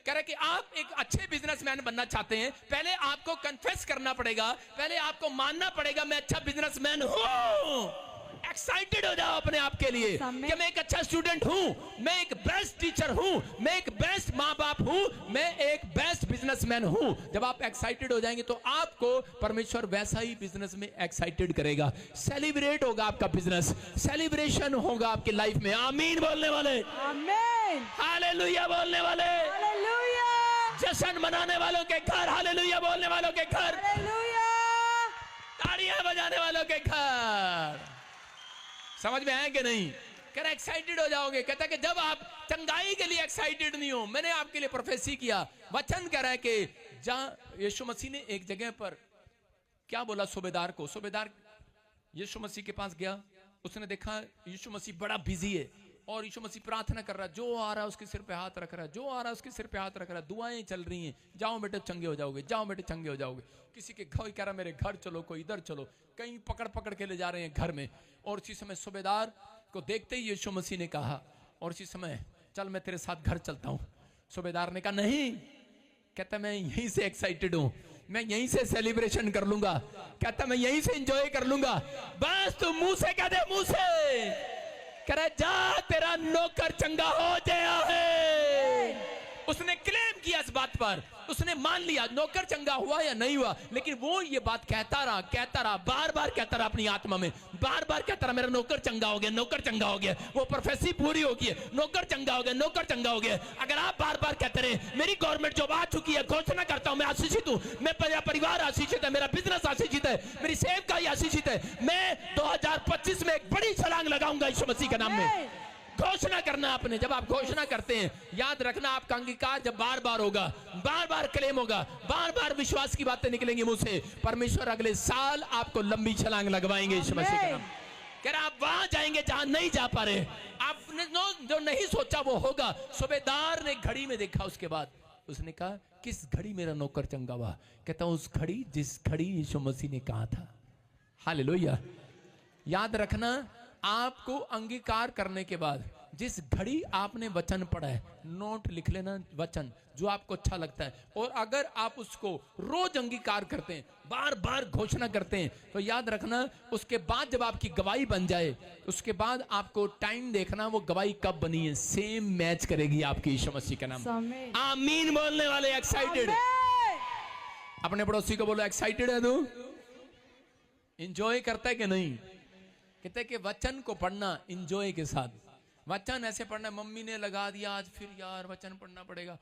कह रहा है कि आप एक अच्छे बिजनेसमैन बनना चाहते हैं, पहले आपको कन्फेस करना पड़ेगा, पहले आपको मानना पड़ेगा मैं अच्छा बिजनेसमैन हूं। एक्साइटेड हो जाओ अपने आप के लिए कि मैं एक अच्छा स्टूडेंट हूं, मैं एक बेस्ट टीचर हूं, मैं एक बेस्ट मां बाप हूं, मैं एक बेस्ट बिजनेसमैन हूं। जब आप एक्साइटेड हो जाएंगे तो आपको परमेश्वर वैसा ही बिजनेस में एक्साइटेड करेगा। सेलिब्रेट होगा आपका बिजनेस, सेलिब्रेशन होगा आपकी लाइफ में। आमीन बोलने वाले, आमीन, हालेलुया बोलने वाले, हालेलुया, जश्न मनाने वालों के घर, हालेलुया बोलने वालों के घर, हालेलुया, ताड़ियां बजाने वालों के घर। समझ में आया कि नहीं? कह रहा एक्साइटेड हो जाओगे। कहता है कि जब आप चंगाई के लिए एक्साइटेड नहीं हो, मैंने आपके लिए प्रोफेसी किया, वचन कह रहा है कि जहां यीशु मसीह ने एक जगह पर क्या बोला सूबेदार को, सूबेदार यीशु मसीह के पास गया, उसने देखा यीशु मसीह बड़ा बिजी है और यीशु मसीह प्रार्थना कर रहा है, जो आ रहा है उसके सिर पे हाथ रख रहा है, जो आ रहा है उसके सिर पे हाथ रख रहा है, दुआएं चल रही हैं, जाओ बेटे चंगे हो जाओगे, जाओ बेटे चंगे हो जाओगे। किसी के घर कह रहा मेरे घर चलो, कोई इधर चलो, कहीं पकड़ पकड़ के ले जा रहे हैं घर में। और उसी समय सूबेदार को देखते ही यीशु मसीह ने कहा, और उसी समय चल मैं तेरे साथ घर चलता हूं। सूबेदार ने कहा नहीं, कहता मैं यहीं से एक्साइटेड हूं, मैं यहीं से सेलिब्रेशन कर लूंगा, कहता मैं यहीं से एंजॉय कर लूंगा, बस तू मुंह से कह दे, मुंह से कह रहा जा तेरा नौकर चंगा हो गया है। उसने क्लेम किया इस बात पर, उसने मान लिया नौकर चंगा हुआ या नहीं हुआ, लेकिन वो ये बात कहता रहा, बार बार कहता रहा अपनी आत्मा में, बार बार कहता रहा मेरा नौकर चंगा हो गया, नौकर चंगा हो गया। वो प्रोफेसी पूरी हो गई है, नौकर चंगा हो गया, नौकर चंगा हो गया। अगर आप बार बार कहते रहे मेरी गवर्नमेंट जॉब आ चुकी है, घोषणा करता हूं मैं आशीषित हूं, मेरा परिवार आशीषित है, मेरा बिजनेस आशीषित है, मेरी सेवकाई आशीषित है, मैं 2025 में एक बड़ी छलांग लगाऊंगा यीशु मसीह के नाम में। घोषणा करना आपने। जब आप घोषणा करते हैं, याद रखना आपका अंगीकार जब बार बार होगा, बार बार क्लेम होगा, बार बार विश्वास की बातें निकलेंगी मुंह से, परमेश्वर अगले साल आपको लंबी छलांग लगवाएंगे यीशु मसीह के नाम। कह रहा आप वहां जाएंगे जहां नहीं जा पा रहे, आपने जो नहीं सोचा वो होगा। सूबेदार ने घड़ी में देखा, उसके बाद उसने कहा किस घड़ी मेरा नौकर चंगा हुआ? कहता उस घड़ी जिस घड़ी यीशु मसीह ने कहा था। हालेलुया। याद रखना, आपको अंगीकार करने के बाद जिस घड़ी आपने वचन पढ़ा है, नोट लिख लेना वचन जो आपको अच्छा लगता है, और अगर आप उसको रोज अंगीकार करते हैं, बार बार घोषणा करते हैं, तो याद रखना उसके बाद जब आपकी गवाही बन जाए, उसके बाद आपको टाइम देखना वो गवाही कब बनी है, सेम मैच करेगी आपकी यीशु मसीह के नाम। आमीन बोलने वाले एक्साइटेड? अपने पड़ोसी को बोलो एक्साइटेड है तू? एंजॉय करता है कि नहीं? कहते कि वचन को पढ़ना एंजॉय के साथ, वचन ऐसे पढ़ना, मम्मी ने लगा दिया आज फिर यार वचन पढ़ना पड़ेगा,